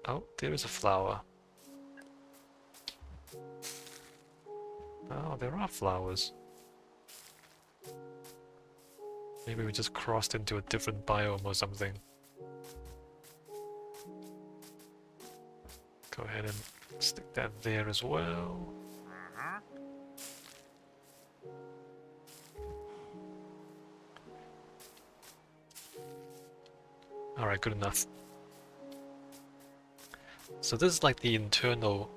Oh, there is a flower. Oh, there are flowers. Maybe we just crossed into a different biome or something. Go ahead and stick that there as well. Alright, good enough. So this is like the internal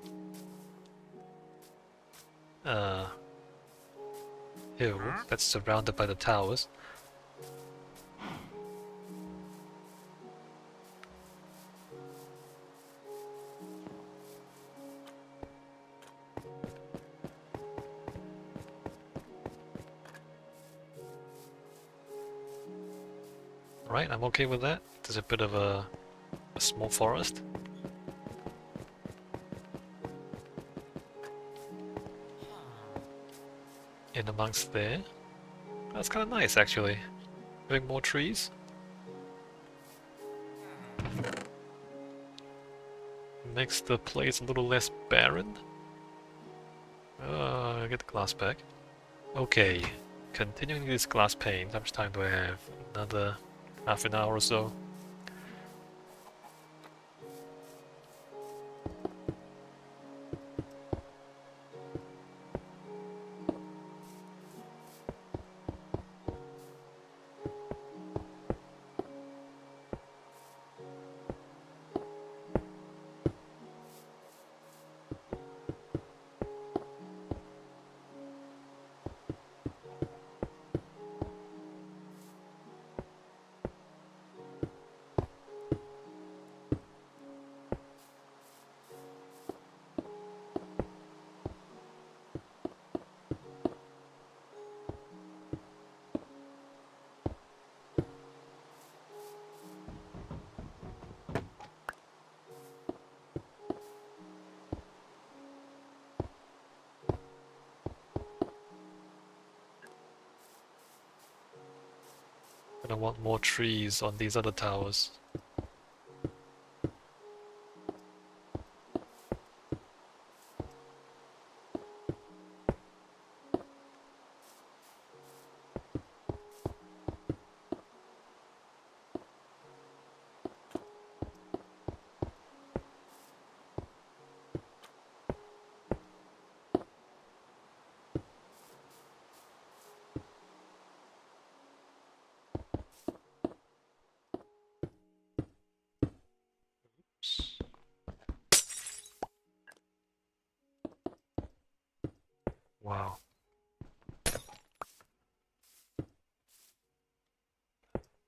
hill that's surrounded by the towers. Right, I'm okay with that. There's a bit of a small forest in amongst there. That's kind of nice, actually. Having more trees makes the place a little less barren. Get the glass back. Okay, continuing these glass panes. How much time do I have? Another half an hour or so. And I want more trees on these other towers. Wow.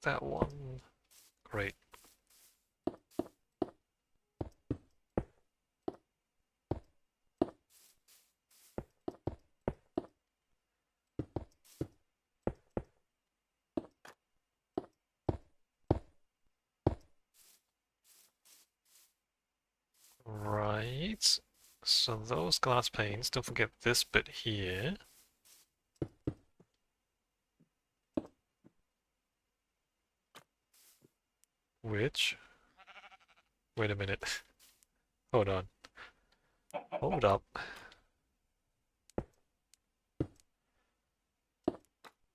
That one. Great. Right. So those glass panes, don't forget this bit here. Which... Wait a minute. Hold on. Hold up.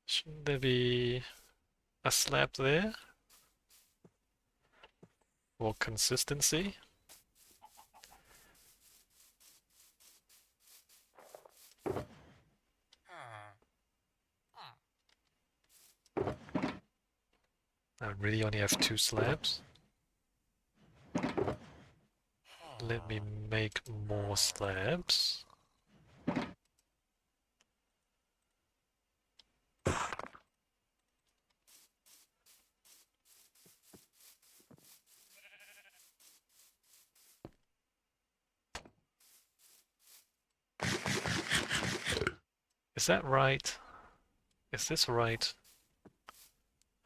Shouldn't there be a slab there? For consistency? I really only have 2 slabs. Let me make more slabs. Is that right? Is this right?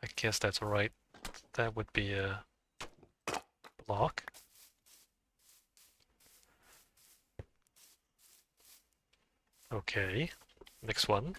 I guess that's right. That would be a block. Okay, next one.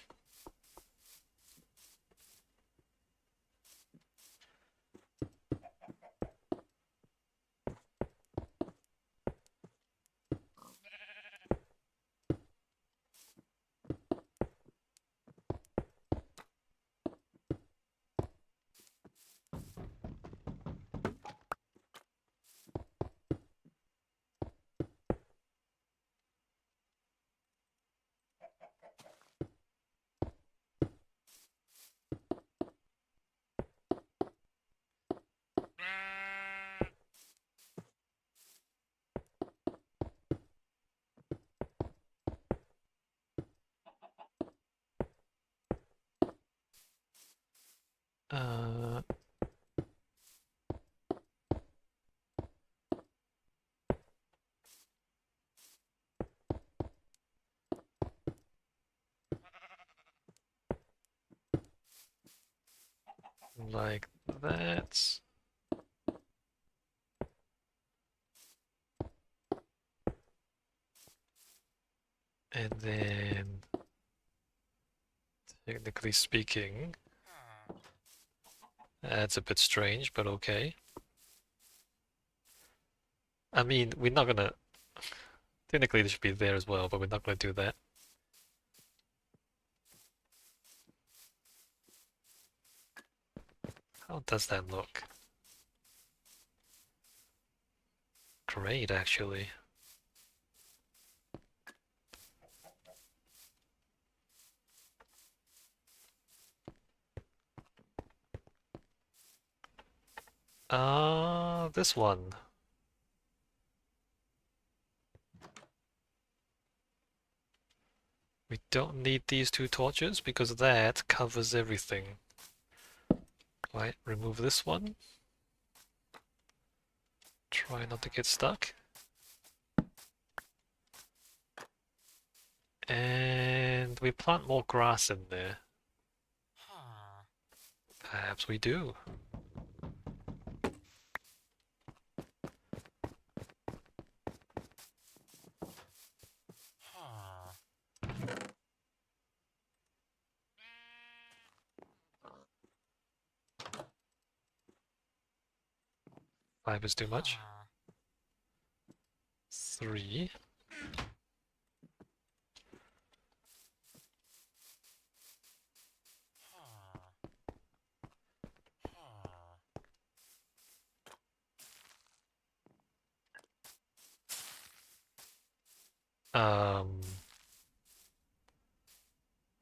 like that. And then, technically speaking, that's a bit strange, but okay. I mean, we're not gonna... Technically, they should be there as well, but we're not gonna do that. How does that look? Great, actually. This one. We don't need these two torches because that covers everything. Right, remove this one. Try not to get stuck. And we plant more grass in there. Perhaps we do. Five is too much. 3. Um,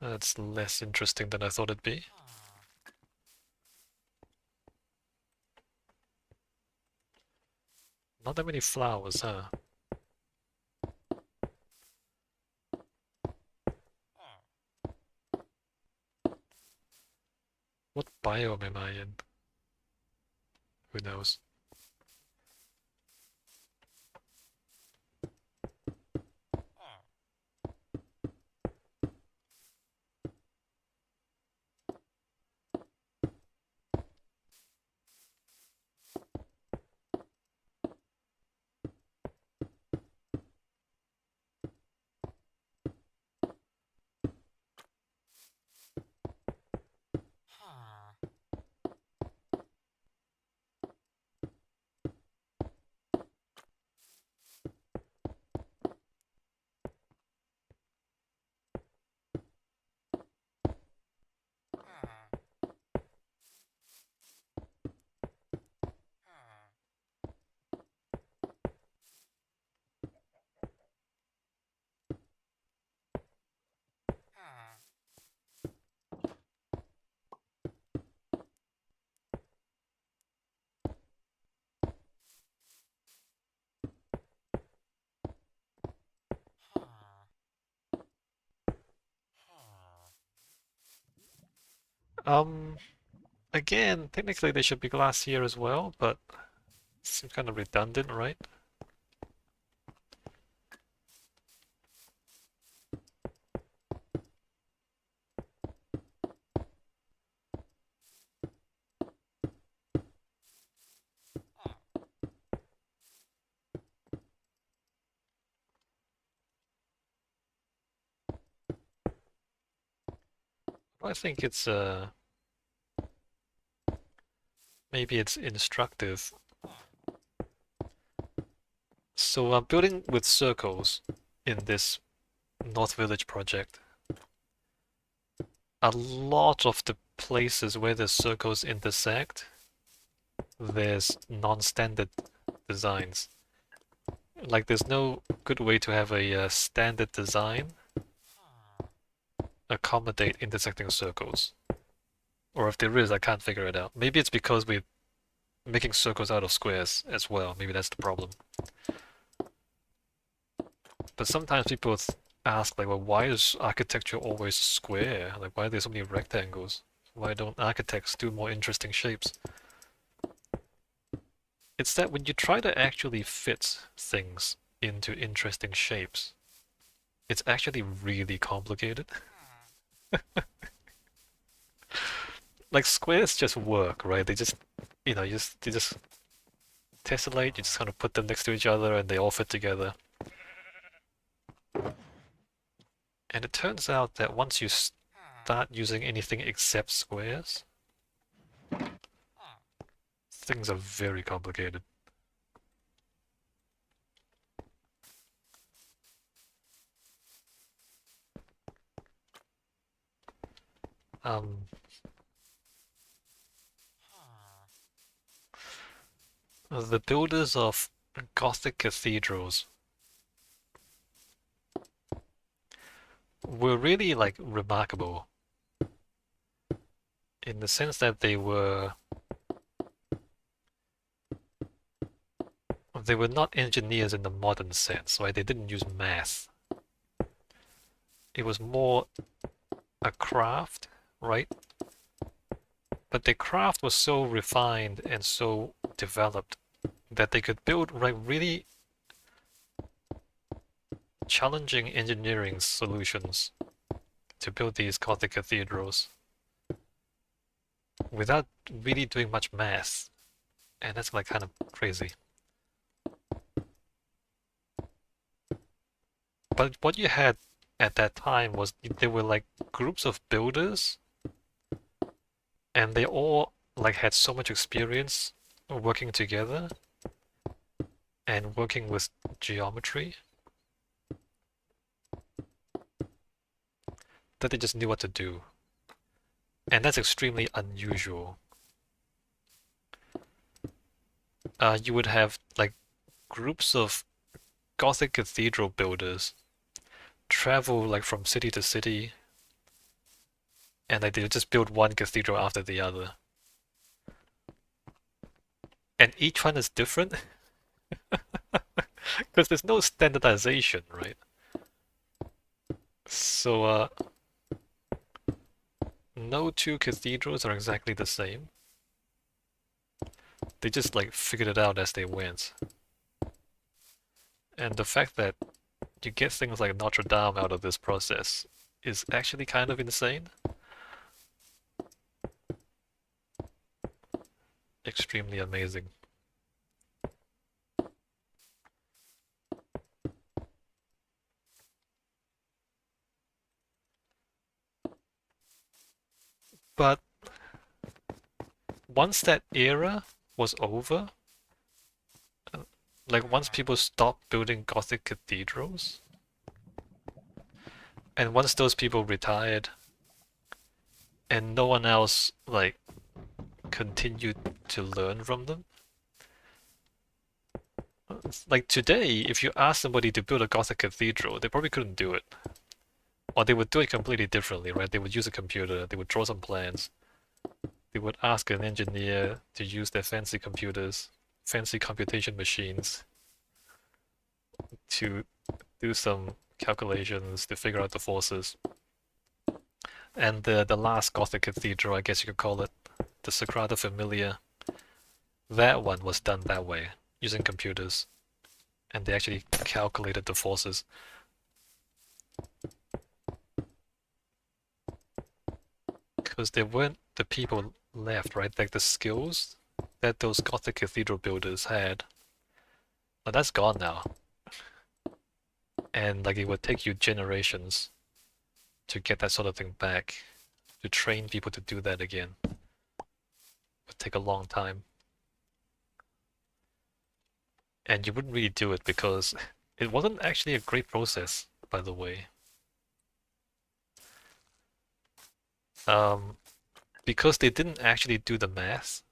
that's less interesting than I thought it'd be. Not that many flowers, huh? What biome am I in? Who knows? Um, Again, technically they should be glass here as well, but seems kind of redundant, right? I think it's maybe it's instructive. So I'm building with circles in this North Village project. A lot of the places where the circles intersect, there's non-standard designs. Like there's no good way to have a standard design accommodate intersecting circles. Or if there is, I can't figure it out. Maybe it's because we're making circles out of squares as well. Maybe that's the problem. But sometimes people ask, like, well, why is architecture always square? Like, why are there so many rectangles? Why don't architects do more interesting shapes? It's that when you try to actually fit things into interesting shapes, it's actually really complicated. like squares just work, right? They just, they just tessellate. You just kind of put them next to each other, and they all fit together. And it turns out that once you start using anything except squares, things are very complicated. Um, the builders of Gothic cathedrals were really like remarkable in the sense that they were not engineers in the modern sense, right? They didn't use math. It was more a craft, right? But their craft was so refined and so developed that they could build like really challenging engineering solutions to build these Gothic cathedrals without really doing much math. And that's like kind of crazy. But what you had at that time was there were like groups of builders, and they all like had so much experience working together and working with geometry that they just knew what to do. And that's extremely unusual. You would have like groups of Gothic cathedral builders travel like from city to city, and like they would just build one cathedral after the other. And each one is different because there's no standardization, right? So no two cathedrals are exactly the same. They just like figured it out as they went. And the fact that you get things like Notre Dame out of this process is actually kind of insane. Extremely amazing. But once that era was over, like once people stopped building Gothic cathedrals, and once those people retired, and no one else like continued to learn from them. Like today, if you ask somebody to build a Gothic cathedral, they probably couldn't do it. Or they would do it completely differently, right? They would use a computer, they would draw some plans, they would ask an engineer to use their fancy computers, fancy computation machines to do some calculations to figure out the forces. And the last Gothic cathedral, I guess you could call it, the Sagrada Familia, that one was done that way, using computers. And they actually calculated the forces. Because there weren't the people left, right? Like the skills that those Gothic cathedral builders had. But that's gone now. And like it would take you generations to get that sort of thing back. To train people to do that again. It would take a long time. And you wouldn't really do it because it wasn't actually a great process, by the way. Because they didn't actually do the math.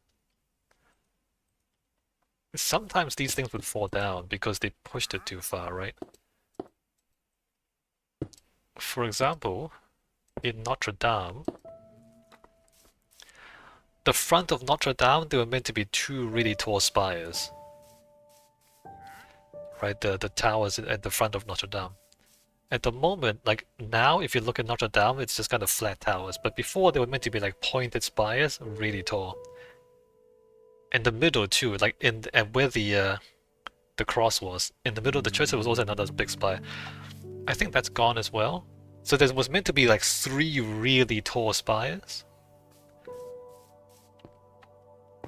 Sometimes these things would fall down because they pushed it too far, right? For example, in Notre Dame, the front of Notre Dame, they were meant to be two really tall spires. Right, the towers at the front of Notre Dame. At the moment, like now, if you look at Notre Dame, it's just kind of flat towers. But before, they were meant to be like pointed spires, really tall. And the middle too, like and where the cross was, in the middle of the church, there was also another big spire. I think that's gone as well. So there was meant to be like three really tall spires.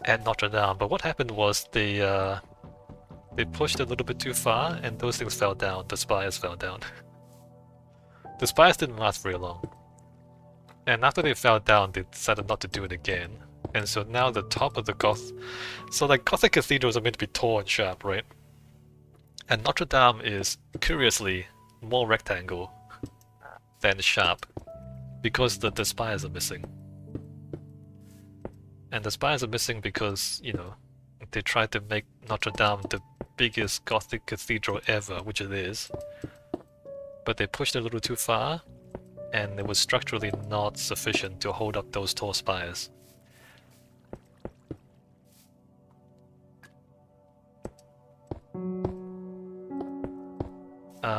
at Notre Dame, but what happened was they pushed a little bit too far, and those things fell down. The spires fell down. The spires didn't last very long. And after they fell down, they decided not to do it again. And so now the top of the So like Gothic cathedrals are meant to be tall and sharp, right? And Notre Dame is, curiously, more rectangle than sharp. Because the spires are missing. And the spires are missing because, you know, they tried to make Notre Dame the biggest Gothic cathedral ever, which it is. But they pushed it a little too far, and it was structurally not sufficient to hold up those tall spires.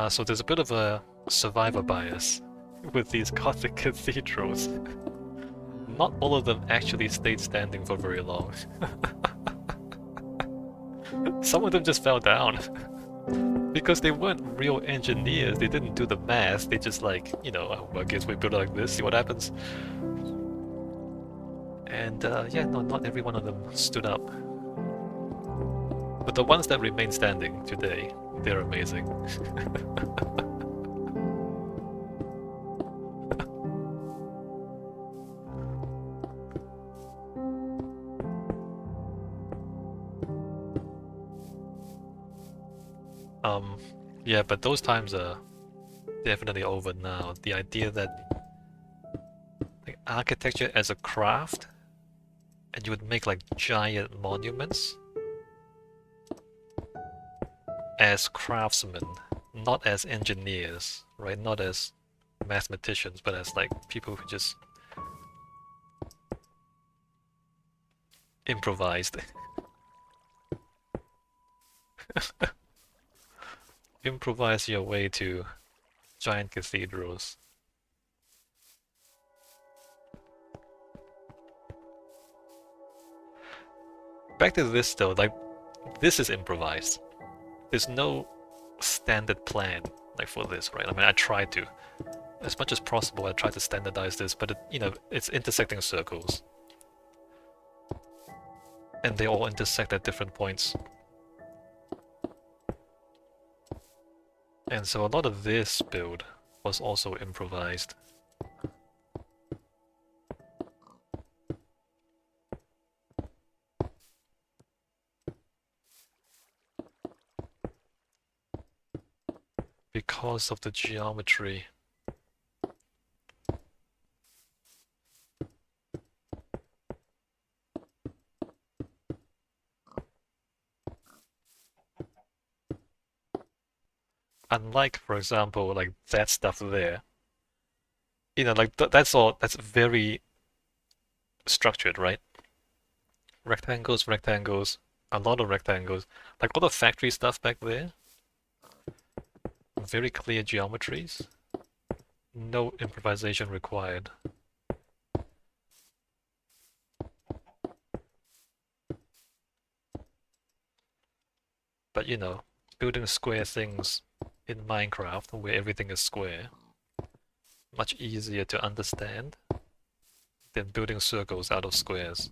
So there's a bit of a survivor bias with these Gothic cathedrals. Not all of them actually stayed standing for very long. Some of them just fell down. Because they weren't real engineers, they didn't do the math, they just like, you know, oh, I guess we build it like this, see what happens. And yeah, no, not every one of them stood up. But the ones that remain standing today, they're amazing. Yeah, but those times are definitely over now. The idea that like, architecture as a craft, and you would make like giant monuments as craftsmen, not as engineers, right? Not as mathematicians, but as like people who just improvised. Improvise your way to giant cathedrals. Back to this though, like, this is improvised. There's no standard plan, like, for this, right? I mean, I tried to. As much as possible, I tried to standardize this, but, you know, it's intersecting circles. And they all intersect at different points. And so a lot of this build was also improvised. Because of the geometry. Unlike, for example, like that stuff there, you know, like that's very structured, right? Rectangles, rectangles, a lot of rectangles. Like all the factory stuff back there, very clear geometries, no improvisation required. But you know, building square things in Minecraft, where everything is square, much easier to understand than building circles out of squares.